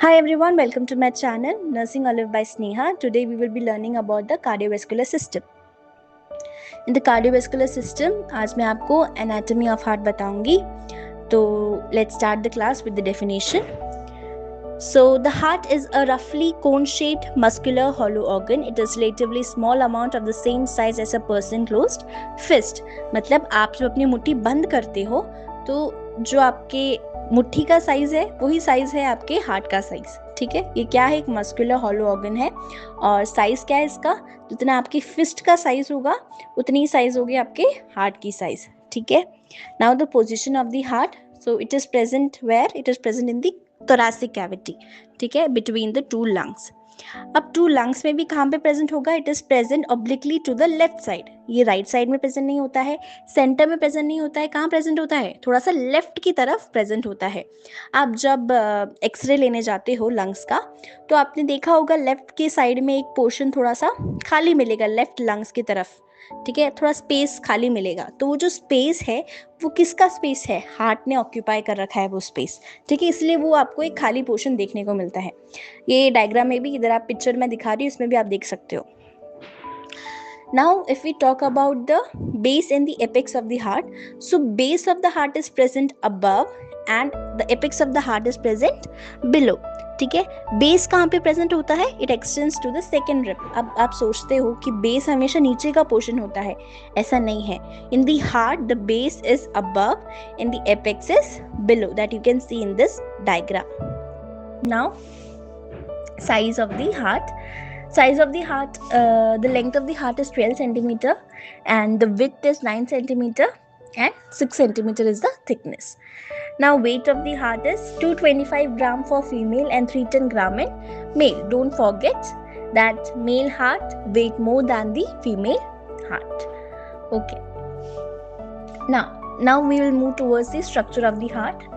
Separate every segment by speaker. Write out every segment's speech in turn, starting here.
Speaker 1: Hi everyone, welcome to my channel Nursing Olive by Sneha. Today we will be learning about the cardiovascular system. In the cardiovascular system, आज मैं आपको anatomy of heart बताऊंगी. तो let's start the class with the definition. So the heart is a roughly cone-shaped muscular hollow organ. It is relatively small amount of the same size as a person closed fist. मतलब आप जब अपनी मुट्ठी बंद करते हो तो जो आपके मुट्ठी का साइज है वही साइज है आपके हार्ट का साइज. ठीक है, ये क्या है? एक मस्कुलर हॉलो ऑर्गन है और साइज क्या है इसका? जितना आपकी फिस्ट का साइज होगा उतनी ही साइज होगी आपके हार्ट की साइज. ठीक है. Now the position of the heart. So it is present where? It is present in the thoracic cavity. ठीक है, between the two lungs. अब टू लंग्स में भी कहाँ पे प्रेजेंट होगा? It is present obliquely to the left side. ये right side में प्रेजेंट नहीं होता है, सेंटर में प्रेजेंट नहीं होता है. कहाँ प्रेजेंट होता है? थोड़ा सा लेफ्ट की तरफ प्रेजेंट होता है. आप जब एक्सरे लेने जाते हो लंग्स का तो आपने देखा होगा लेफ्ट के साइड में एक पोर्शन थोड़ा सा खाली मिलेगा लेफ्ट लंग्स की तरफ. ठीक है, थोड़ा स्पेस खाली मिलेगा. तो वो जो स्पेस है वो किसका स्पेस है? हार्ट ने ऑक्यूपाई कर रखा है वो स्पेस. ठीक है, इसलिए वो आपको एक खाली पोर्शन देखने को मिलता है. ये डायग्राम में भी इधर आप पिक्चर में दिखा रही हूँ, इसमें भी आप देख सकते हो. Now if we talk about the base and the apex of the heart, so base of the heart is present above and the apex of the heart is present below. ठीक है, बेस कहाँ पे present होता है? It extends to the second rib. अब आप सोचते हो कि बेस हमेशा नीचे का पोर्शन होता है, ऐसा नहीं है. In the heart the base is above and the apex is below, that you can see in this diagram. Now size of the heart. Size of the heart, the length of the heart is 12 centimeter and the width is 9 centimeter and 6 centimeter is the thickness. Now weight of the heart is 225 gram for female and 310 gram in male. Don't forget that male heart weight more than the female heart. Okay. Now we will move towards the structure of the heart.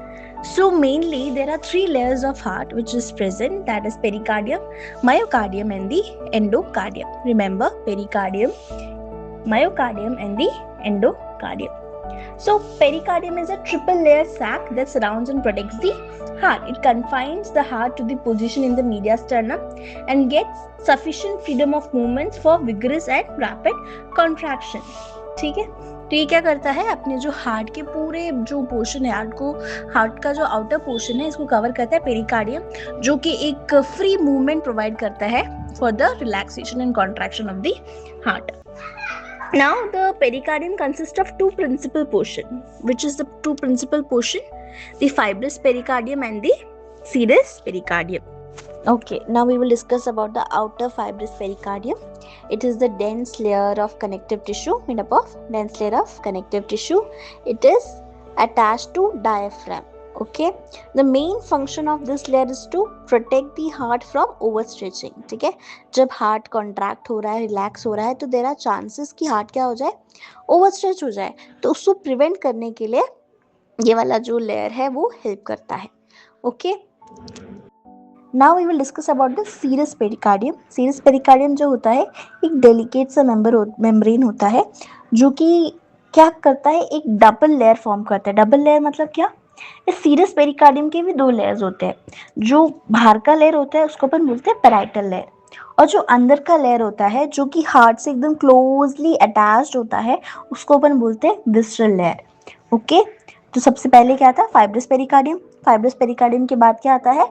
Speaker 1: So mainly there are three layers of heart which is present, that is pericardium, myocardium and the endocardium. Remember, pericardium, myocardium and the endocardium. So pericardium is a triple layer sac that surrounds and protects the heart. It confines the heart to the position in the media sternum and gets sufficient freedom of movements for vigorous and rapid contraction. ठीक है, तो ये क्या करता है? अपने जो heart के पूरे जो पोर्शन है, हार्ट का जो आउटर पोर्शन है इसको कवर करता है पेरिकार्डियम, जो कि एक फ्री मूवमेंट प्रोवाइड करता है for the relaxation and contraction of the heart. Now the pericardium consists of two principal portion. Which is the two principal portion? The fibrous pericardium and the serous pericardium. Okay, now we will discuss about the outer fibrous pericardium. It is the dense layer of connective tissue, made up of dense layer of connective tissue. It is attached to diaphragm. Okay, the main function of this layer is to protect the heart from overstretching. ठीक है, जब heart contract हो रहा है, relax हो रहा है, तो देयर आर चांसेस कि हार्ट क्या हो जाए? ओवरस्ट्रेच हो जाए. तो उसको प्रिवेंट करने के लिए ये वाला जो लेयर है वो हेल्प करता है. Okay, now we will discuss about the serous pericardium. Serous pericardium जो होता है एक डेलिकेट सा मेम्ब्रेन होता है जो कि क्या करता है? एक डबल लेयर फॉर्म करता है. डबल लेयर मतलब क्या? इस सीरस पेरिकार्डियम के भी दो लेयर्स होते हैं. जो बाहर का लेयर होता है उसको अपन बोलते हैं पैराइटल लेयर, और जो अंदर का लेयर होता है जो कि हार्ट से एकदम क्लोजली अटैच्ड होता है उसको अपन बोलते हैं विसरल लेयर. ओके, तो सबसे पहले क्या था? Fibrous pericardium. फाइब्रस पेरिकार्डियम के बाद क्या आता है?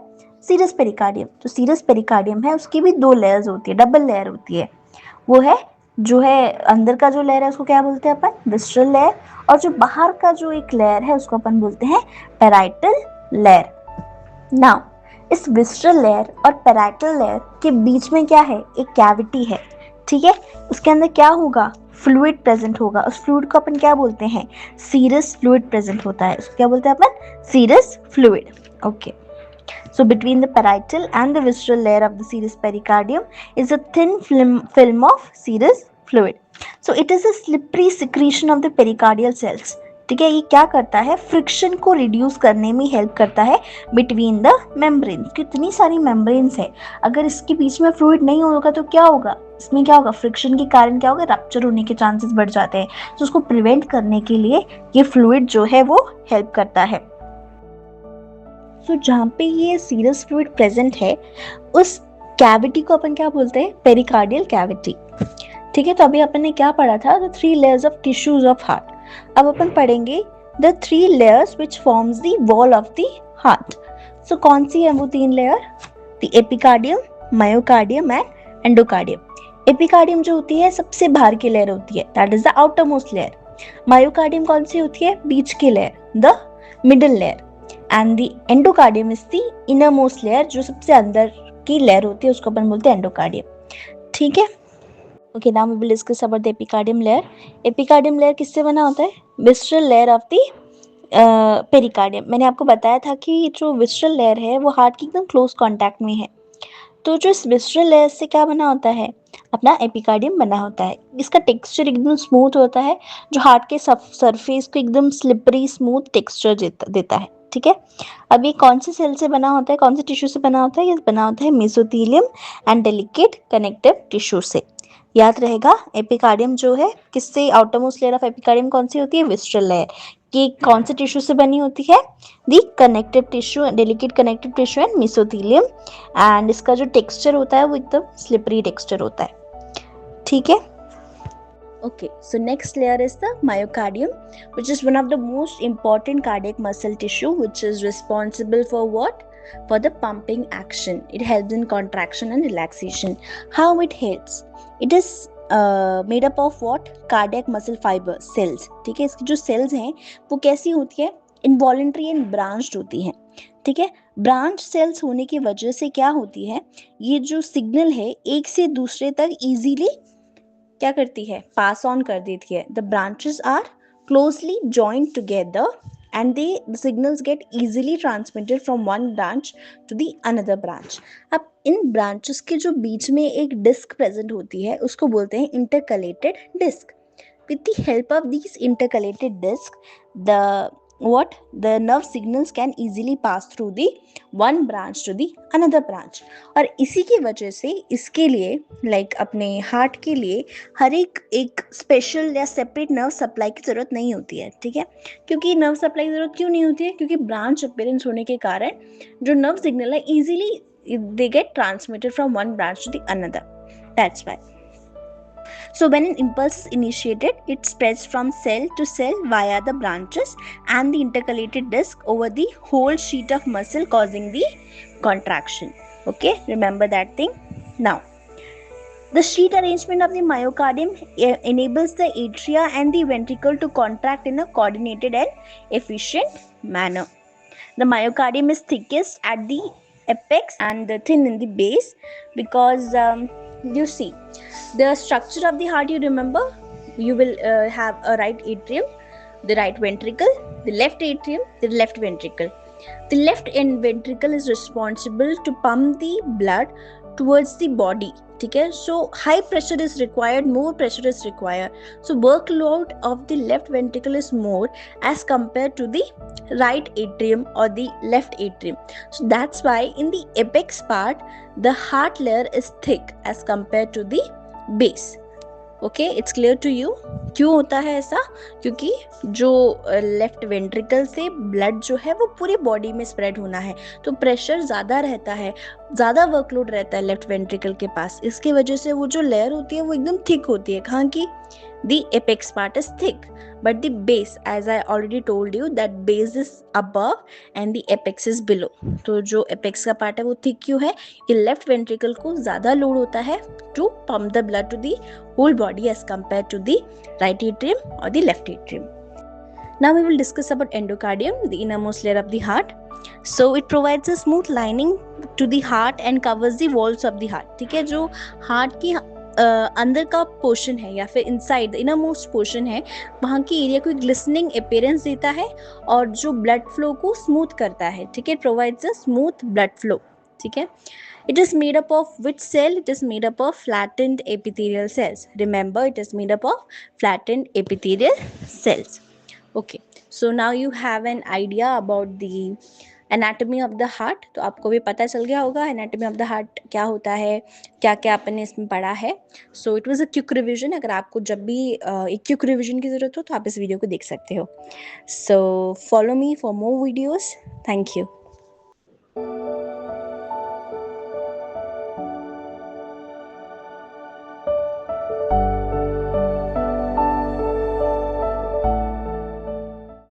Speaker 1: Serous pericardium. तो सीरस पेरिकार्डियम है, उसकी भी दो लेयर्स होती है, डबल लेयर होती है. वो है जो है अंदर का जो लेयर है उसको क्या बोलते हैं अपन? Visceral layer. और जो बाहर का जो एक लेयर है उसको अपन बोलते हैं पैराइटल लेयर. नाउ इस विसरल लेयर और पैराइटल लेयर के बीच में क्या है? एक कैविटी है. ठीक है, उसके अंदर क्या होगा? फ्लूइड प्रेजेंट होगा. उस फ्लूइड को अपन क्या बोलते हैं? सीरस फ्लूइड प्रेजेंट होता है. उसको क्या बोलते हैं अपन? Serous fluid. Okay, so between the parietal and the visceral layer of the serous pericardium is a thin film of serous fluid. So it is a slippery secretion of the pericardial cells. ठीक है, ये क्या करता है? Friction को reduce करने में help करता है बिटवीन द मेम्ब्रेन. कितनी सारी मेम्ब्रेन्स है, अगर इसके बीच में फ्लूइड नहीं होगा तो क्या होगा? इसमें क्या होगा? फ्रिक्शन के कारण क्या होगा? रप्चर होने के चांसेस बढ़ जाते हैं. तो उसको प्रिवेंट करने के लिए ये फ्लूइड जो है वो हेल्प करता है. तो जहाँ पे ये सीरस फ्लूइड प्रेजेंट है उस कैविटी को अपन क्या बोलते हैं, पेरिकार्डियल कैविटी। ठीक है, तो अभी अपन ने क्या पढ़ा था, the 3 layers of tissues of heart. अब अपन पढ़ेंगे the 3 layers which forms the wall of the heart. So कौन सी है वो 3 layer, the epicardium, myocardium and endocardium. Epicardium जो होती है सबसे बाहर की लेयर होती है, that is the outer most layer. Myocardium कौन सी होती है, बीच की layer, the middle layer. And the endocardium is the inner most layer, जो सबसे अंदर की लेयर होती है उसको अपन बोलते हैं एंडोकार्डियम। ठीक है, okay, now we will discuss about the epicardium layer. Epicardium layer किससे बना होता है, visceral layer of the pericardium. मैंने आपको बताया था कि जो विस्ट्रल लेयर है वो हार्ट की एकदम क्लोज कांटेक्ट में है। तो जो इस विस्ट्रल लेयर से क्या बना होता है, अपना एपिकार्डियम बना होता है। इसका टेक्सचर एकदम स्मूथ होता है, जो हार्ट के सरफेस को एकदम स्लिपरी स्मूथ टेक्सचर देता है। ठीक है, अब ये कौन से सेल से बना होता है, कौन से टिश्यू से बना होता है, ये बना होता है mesothelium and delicate connective tissue से। याद रहेगा, एपिकार्डियम जो है किससे, outer most layer of epicardium कौन सी होती है, विस्ट्रल लेयर। कि कौन से टिश्यू से बनी होती है, the connective tissue, delicate connective tissue and mesothelium. And इसका जो टेक्सचर होता है वो एकदम स्लिपरी टेक्सचर होता है। ठीक है, okay, so next layer is the myocardium, which is one of the most important cardiac muscle tissue, which is responsible for what, for the pumping action. It helps in contraction and relaxation. How it helps, it is made up of what, cardiac muscle fiber cells. ठीक है, इसकी जो cells हैं वो कैसी होती है, involuntary and branched होती हैं। ठीक है, ब्रांच सेल्स होने की वजह से क्या होती है, ये जो सिग्नल है एक से दूसरे तक इजीली क्या करती है, पास ऑन कर देती है। The branches are closely joined together and the signals get easily transmitted from one branch to the another branch. अब इन ब्रांचेस के जो बीच में एक डिस्क प्रेजेंट होती है उसको बोलते हैं intercalated disc. With the help of this intercalated disc, the nerve signals can easily pass through the one branch to the another branch। और इसी की वजह से इसके लिए अपने हार्ट के लिए हर एक स्पेशल या सेपरेट नर्व सप्लाई की ज़रूरत नहीं होती है। ठीक है, क्योंकि नर्व सप्लाई की ज़रूरत क्यों नहीं होती है, क्योंकि ब्रांच अपीयरेंस होने के कारण जो नर्व सिग्नल है easily they get transmitted from one branch to the another, that's why. So when an impulse is initiated, it spreads from cell to cell via the branches and the intercalated disc over the whole sheet of muscle, causing the contraction. Okay, remember that thing. Now, the sheet arrangement of the myocardium enables the atria and the ventricle to contract in a coordinated and efficient manner. The myocardium is thickest at the apex and thin in the base because you see the structure of the heart. You remember, you will have a right atrium, the right ventricle, the left atrium, the left ventricle. The left ventricle is responsible to pump the blood towards the body. ठीक है, so high pressure is required, more pressure is required, so workload of the left ventricle is more as compared to the right atrium or the left atrium. So that's why in the apex part the heart layer is thick as compared to the base. Okay, it's clear to you. क्यों होता है ऐसा, क्योंकि जो left ventricle से blood जो है वो पूरी बॉडी में स्प्रेड होना है, तो प्रेशर ज़्यादा रहता है, ज़्यादा वर्कलोड रहता है लेफ्ट वेंट्रिकल के पास। इसकी वजह से वो जो लेयर होती है वो एकदम थिक होती है। कहाँ की, the apex part is thick, but the base, as I already told you, that base is above and the apex is below. तो जो apex का part है वो thick क्यों है, ये left ventricle को ज़्यादा लोड होता है to pump the blood to the whole body as compared to the right atrium or the left atrium. Now we will discuss about endocardium, the innermost layer of the heart. So it provides a smooth lining to the heart and covers the walls of the heart. ठीक है, जो heart की अंदर का portion है या फिर inside inner most portion है, वहाँ की एरिया को ग्लिसनिंग अपीयरेंस देता है और जो ब्लड फ्लो को स्मूथ करता है। ठीक है, provides a smooth blood flow. ठीक है, it is made up of which cell? It is made up of flattened epithelial cells. Remember, it is made up of flattened epithelial cells. Okay, so now you have an idea about the anatomy of the heart. तो आपको भी पता चल गया होगा anatomy of the heart क्या होता है, क्या क्या अपन ने इसमें पढ़ा है। So it was a quick revision. अगर आपको जब भी एक क्विक रिवीजन की ज़रूरत हो तो आप इस वीडियो को देख सकते हो। So follow me for more videos. Thank you.